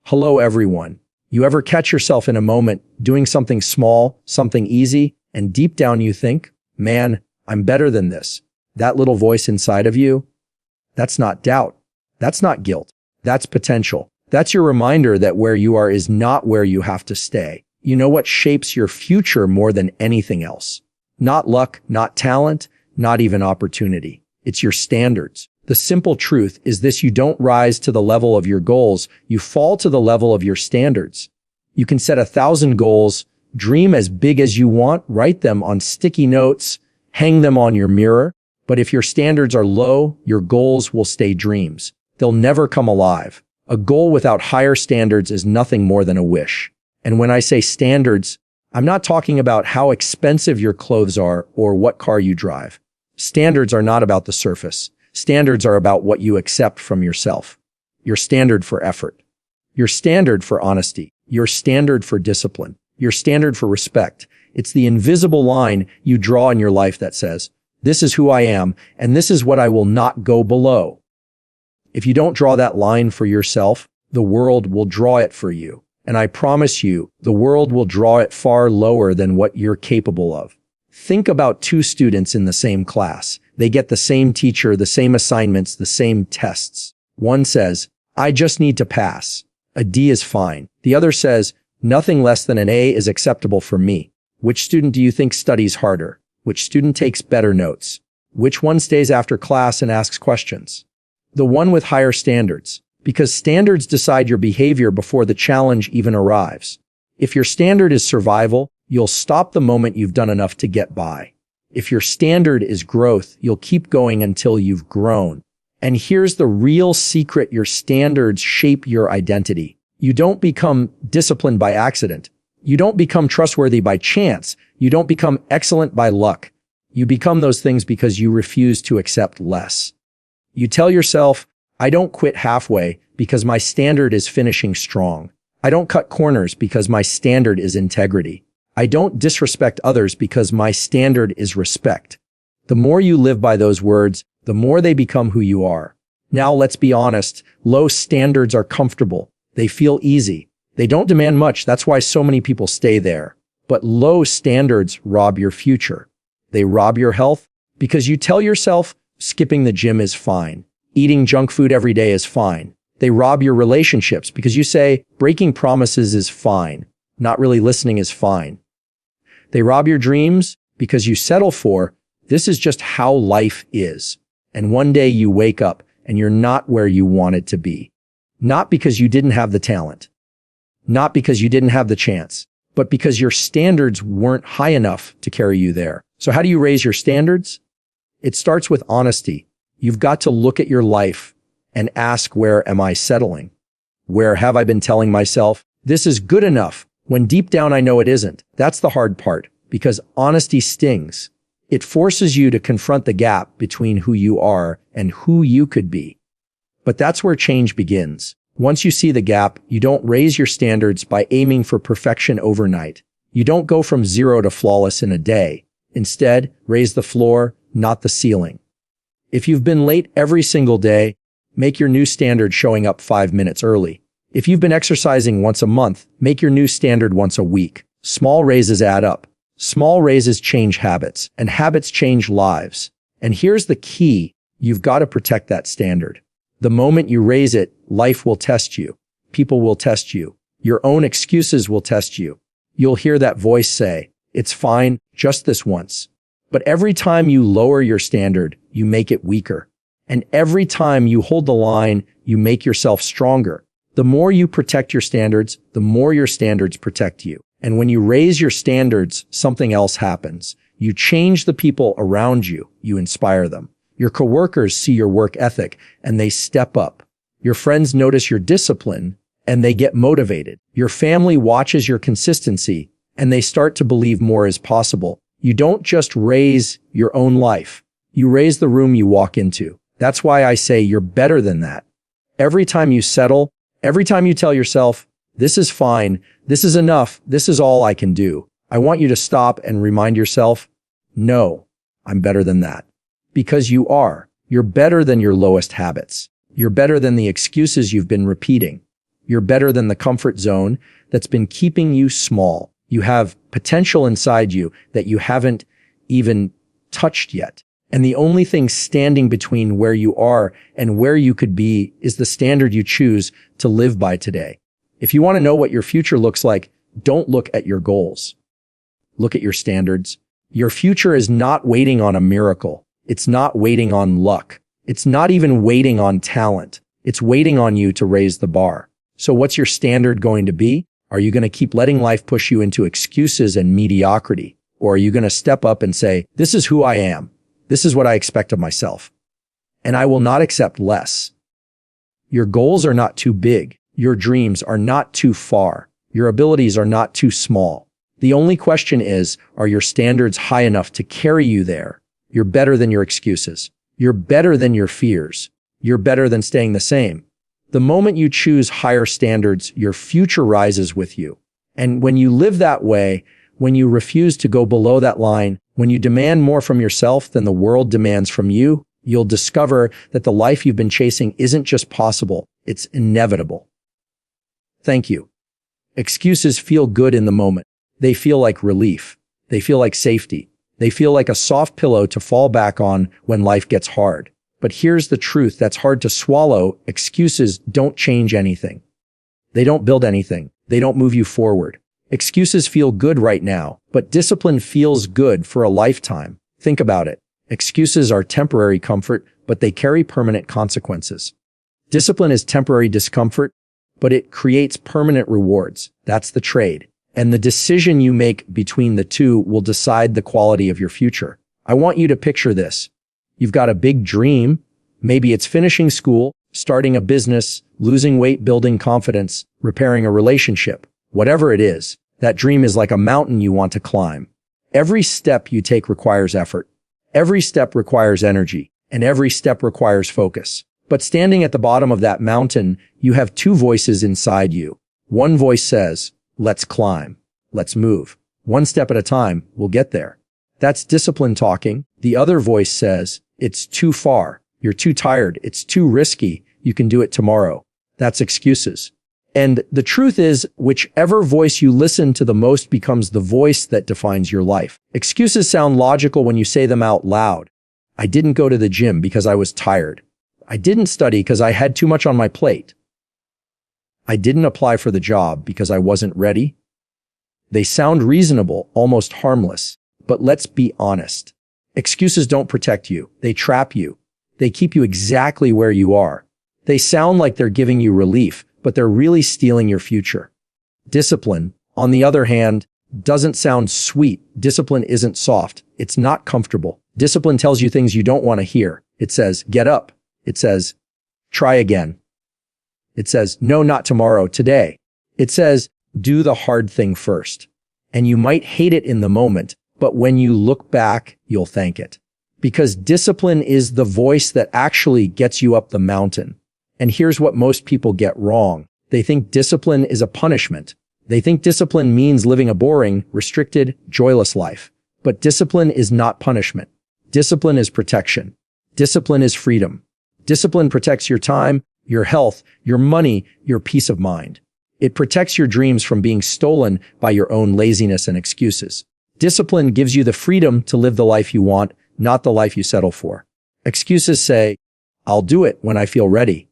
Hello, everyone. You ever catch yourself in a moment doing something small, something easy, and deep down you think, man, I'm better than this. That little voice inside of you? That's not doubt. That's not guilt. That's potential. That's your reminder that where you are is not where you have to stay. You know what shapes your future more than anything else? Not luck, not talent, not even opportunity. It's your standards. The simple truth is this: you don't rise to the level of your goals, you fall to the level of your standards. You can set 1,000 goals, dream as big as you want, write them on sticky notes, hang them on your mirror. But if your standards are low, your goals will stay dreams. They'll never come alive. A goal without higher standards is nothing more than a wish. And when I say standards, I'm not talking about how expensive your clothes are or what car you drive. Standards are not about the surface. Standards are about what you accept from yourself. Your standard for effort. Your standard for honesty. Your standard for discipline. Your standard for respect. It's the invisible line you draw in your life that says, this is who I am, and this is what I will not go below. If you don't draw that line for yourself, the world will draw it for you. And I promise you, the world will draw it far lower than what you're capable of. Think about two students in the same class. They get the same teacher, the same assignments, the same tests. One says, I just need to pass. A D is fine. The other says, nothing less than an A is acceptable for me. Which student do you think studies harder? Which student takes better notes? Which one stays after class and asks questions? The one with higher standards. Because standards decide your behavior before the challenge even arrives. If your standard is survival, you'll stop the moment you've done enough to get by. If your standard is growth, you'll keep going until you've grown. And here's the real secret: your standards shape your identity. You don't become disciplined by accident. You don't become trustworthy by chance. You don't become excellent by luck. You become those things because you refuse to accept less. You tell yourself, I don't quit halfway because my standard is finishing strong. I don't cut corners because my standard is integrity. I don't disrespect others because my standard is respect. The more you live by those words, the more they become who you are. Now, let's be honest. Low standards are comfortable. They feel easy. They don't demand much. That's why so many people stay there. But low standards rob your future. They rob your health because you tell yourself skipping the gym is fine. Eating junk food every day is fine. They rob your relationships because you say breaking promises is fine. Not really listening is fine. They rob your dreams because you settle for, this is just how life is. And one day you wake up and you're not where you wanted to be. Not because you didn't have the talent. Not because you didn't have the chance, but because your standards weren't high enough to carry you there. So how do you raise your standards? It starts with honesty. You've got to look at your life and ask, where am I settling? Where have I been telling myself, this is good enough, when deep down I know it isn't? That's the hard part, because honesty stings. It forces you to confront the gap between who you are and who you could be. But that's where change begins. Once you see the gap, you don't raise your standards by aiming for perfection overnight. You don't go from zero to flawless in a day. Instead, raise the floor, not the ceiling. If you've been late every single day, make your new standard showing up 5 minutes early. If you've been exercising once a month, make your new standard once a week. Small raises add up. Small raises change habits, and habits change lives. And here's the key: you've got to protect that standard. The moment you raise it, life will test you. People will test you. Your own excuses will test you. You'll hear that voice say, it's fine, just this once. But every time you lower your standard, you make it weaker. And every time you hold the line, you make yourself stronger. The more you protect your standards, the more your standards protect you. And when you raise your standards, something else happens. You change the people around you. You inspire them. Your coworkers see your work ethic and they step up. Your friends notice your discipline and they get motivated. Your family watches your consistency and they start to believe more is possible. You don't just raise your own life. You raise the room you walk into. That's why I say you're better than that. Every time you settle, every time you tell yourself, this is fine, this is enough, this is all I can do, I want you to stop and remind yourself, no, I'm better than that. Because you are. You're better than your lowest habits. You're better than the excuses you've been repeating. You're better than the comfort zone that's been keeping you small. You have potential inside you that you haven't even touched yet. And the only thing standing between where you are and where you could be is the standard you choose to live by today. If you want to know what your future looks like, don't look at your goals. Look at your standards. Your future is not waiting on a miracle. It's not waiting on luck. It's not even waiting on talent. It's waiting on you to raise the bar. So what's your standard going to be? Are you going to keep letting life push you into excuses and mediocrity? Or are you going to step up and say, this is who I am. This is what I expect of myself. And I will not accept less. Your goals are not too big. Your dreams are not too far. Your abilities are not too small. The only question is, are your standards high enough to carry you there? You're better than your excuses. You're better than your fears. You're better than staying the same. The moment you choose higher standards, your future rises with you. And when you live that way, when you refuse to go below that line, when you demand more from yourself than the world demands from you, you'll discover that the life you've been chasing isn't just possible, it's inevitable. Thank you. Excuses feel good in the moment. They feel like relief. They feel like safety. They feel like a soft pillow to fall back on when life gets hard. But here's the truth that's hard to swallow. Excuses don't change anything. They don't build anything. They don't move you forward. Excuses feel good right now, but discipline feels good for a lifetime. Think about it. Excuses are temporary comfort, but they carry permanent consequences. Discipline is temporary discomfort, but it creates permanent rewards. That's the trade. And the decision you make between the two will decide the quality of your future. I want you to picture this. You've got a big dream. Maybe it's finishing school, starting a business, losing weight, building confidence, repairing a relationship. Whatever it is, that dream is like a mountain you want to climb. Every step you take requires effort. Every step requires energy, and every step requires focus. But standing at the bottom of that mountain, you have two voices inside you. One voice says, let's climb. Let's move. One step at a time, we'll get there. That's discipline talking. The other voice says, it's too far. You're too tired. It's too risky. You can do it tomorrow. That's excuses. And the truth is, whichever voice you listen to the most becomes the voice that defines your life. Excuses sound logical when you say them out loud. I didn't go to the gym because I was tired. I didn't study because I had too much on my plate. I didn't apply for the job because I wasn't ready. They sound reasonable, almost harmless. But let's be honest. Excuses don't protect you. They trap you. They keep you exactly where you are. They sound like they're giving you relief, but they're really stealing your future. Discipline, on the other hand, doesn't sound sweet. Discipline isn't soft. It's not comfortable. Discipline tells you things you don't want to hear. It says, get up. It says, try again. It says, no, not tomorrow, today. It says, do the hard thing first. And you might hate it in the moment, but when you look back, you'll thank it. Because discipline is the voice that actually gets you up the mountain. And here's what most people get wrong. They think discipline is a punishment. They think discipline means living a boring, restricted, joyless life. But discipline is not punishment. Discipline is protection. Discipline is freedom. Discipline protects your time, your health, your money, your peace of mind. It protects your dreams from being stolen by your own laziness and excuses. Discipline gives you the freedom to live the life you want, not the life you settle for. Excuses say, I'll do it when I feel ready.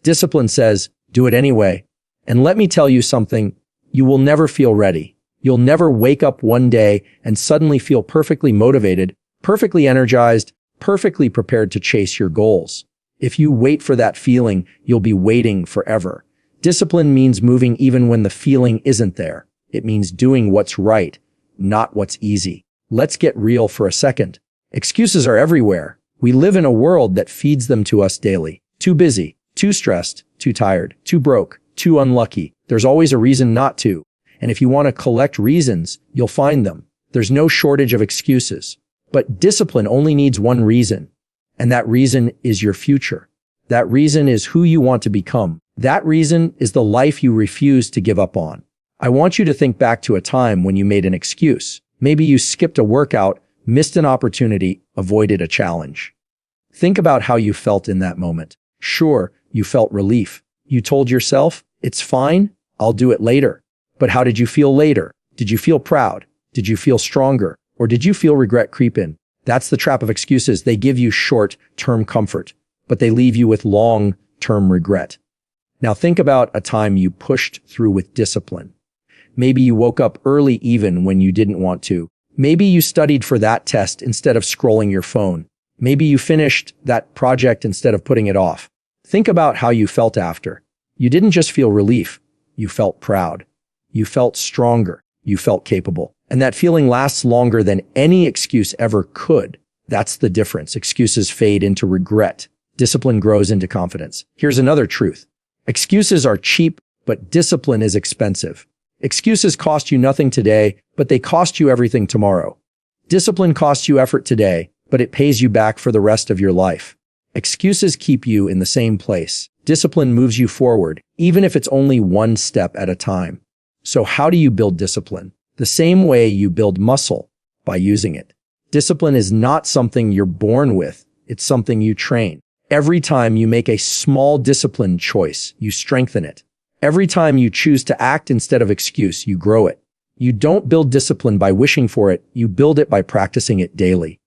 Discipline says, do it anyway. And let me tell you something, you will never feel ready. You'll never wake up one day and suddenly feel perfectly motivated, perfectly energized, perfectly prepared to chase your goals. If you wait for that feeling, you'll be waiting forever. Discipline means moving even when the feeling isn't there. It means doing what's right, not what's easy. Let's get real for a second. Excuses are everywhere. We live in a world that feeds them to us daily. Too busy, too stressed, too tired, too broke, too unlucky. There's always a reason not to. And if you want to collect reasons, you'll find them. There's no shortage of excuses. But discipline only needs one reason. And that reason is your future. That reason is who you want to become. That reason is the life you refuse to give up on. I want you to think back to a time when you made an excuse. Maybe you skipped a workout, missed an opportunity, avoided a challenge. Think about how you felt in that moment. Sure, you felt relief. You told yourself, It's fine. I'll do it later. But how did you feel later? Did you feel proud? Did you feel stronger? Or did you feel regret creep in? That's the trap of excuses. They give you short-term comfort, but they leave you with long-term regret. Now think about a time you pushed through with discipline. Maybe you woke up early even when you didn't want to. Maybe you studied for that test instead of scrolling your phone. Maybe you finished that project instead of putting it off. Think about how you felt after. You didn't just feel relief. You felt proud. You felt stronger. You felt capable. And that feeling lasts longer than any excuse ever could. That's the difference. Excuses fade into regret. Discipline grows into confidence. Here's another truth. Excuses are cheap, but discipline is expensive. Excuses cost you nothing today, but they cost you everything tomorrow. Discipline costs you effort today, but it pays you back for the rest of your life. Excuses keep you in the same place. Discipline moves you forward, even if it's only one step at a time. So how do you build discipline? The same way you build muscle, by using it. Discipline is not something you're born with. It's something you train. Every time you make a small disciplined choice, you strengthen it. Every time you choose to act instead of excuse, you grow it. You don't build discipline by wishing for it. You build it by practicing it daily.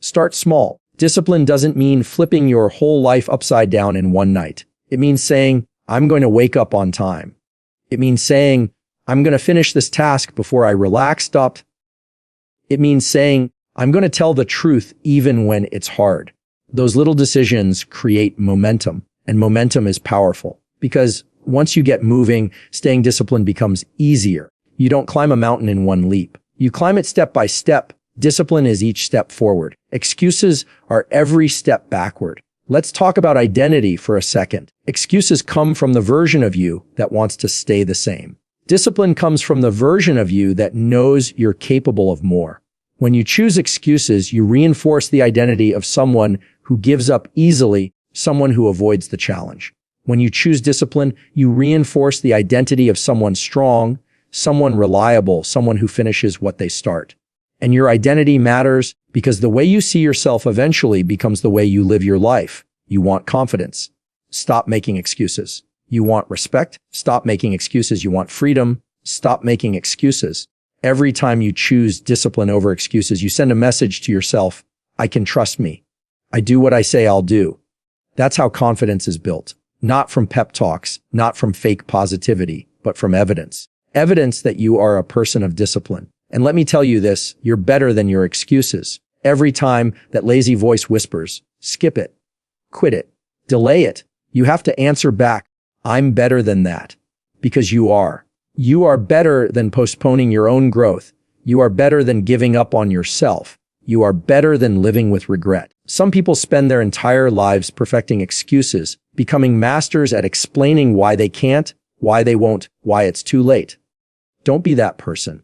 Start small. Discipline doesn't mean flipping your whole life upside down in one night. It means saying, I'm going to wake up on time. It means saying, I'm going to finish this task before I relax. It means saying, I'm going to tell the truth even when it's hard. Those little decisions create momentum, and momentum is powerful because once you get moving, staying disciplined becomes easier. You don't climb a mountain in one leap. You climb it step by step. Discipline is each step forward. Excuses are every step backward. Let's talk about identity for a second. Excuses come from the version of you that wants to stay the same. Discipline comes from the version of you that knows you're capable of more. When you choose excuses, you reinforce the identity of someone who gives up easily, someone who avoids the challenge. When you choose discipline, you reinforce the identity of someone strong, someone reliable, someone who finishes what they start. And your identity matters because the way you see yourself eventually becomes the way you live your life. You want confidence. Stop making excuses. You want respect. Stop making excuses. You want freedom. Stop making excuses. Every time you choose discipline over excuses, you send a message to yourself. I can trust me. I do what I say I'll do. That's how confidence is built. Not from pep talks, not from fake positivity, but from evidence. Evidence that you are a person of discipline. And let me tell you this, you're better than your excuses. Every time that lazy voice whispers, skip it, quit it, delay it, you have to answer back, I'm better than that. Because you are. You are better than postponing your own growth. You are better than giving up on yourself. You are better than living with regret. Some people spend their entire lives perfecting excuses, becoming masters at explaining why they can't, why they won't, why it's too late. Don't be that person.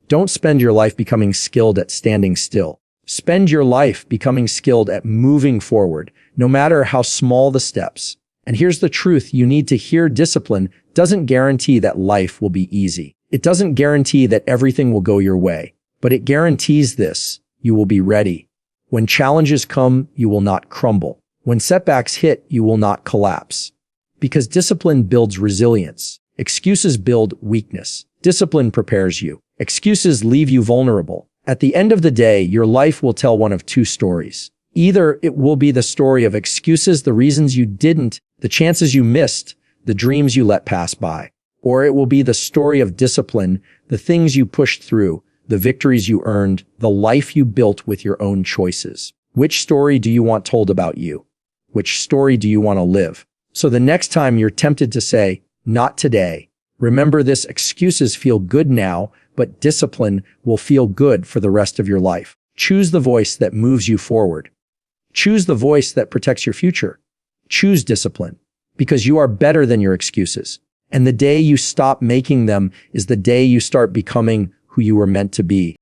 Don't spend your life becoming skilled at standing still. Spend your life becoming skilled at moving forward, no matter how small the steps. And here's the truth you need to hear. Discipline doesn't guarantee that life will be easy. It doesn't guarantee that everything will go your way, but it guarantees this. You will be ready. When challenges come, you will not crumble. When setbacks hit, you will not collapse. Because discipline builds resilience. Excuses build weakness. Discipline prepares you. Excuses leave you vulnerable. At the end of the day, your life will tell one of two stories. Either it will be the story of excuses, the reasons you didn't, the chances you missed, the dreams you let pass by. Or it will be the story of discipline, the things you pushed through, the victories you earned, the life you built with your own choices. Which story do you want told about you? Which story do you want to live? So the next time you're tempted to say, not today, remember this: excuses feel good now, but discipline will feel good for the rest of your life. Choose the voice that moves you forward. Choose the voice that protects your future. Choose discipline, because you are better than your excuses. And the day you stop making them is the day you start becoming who you were meant to be.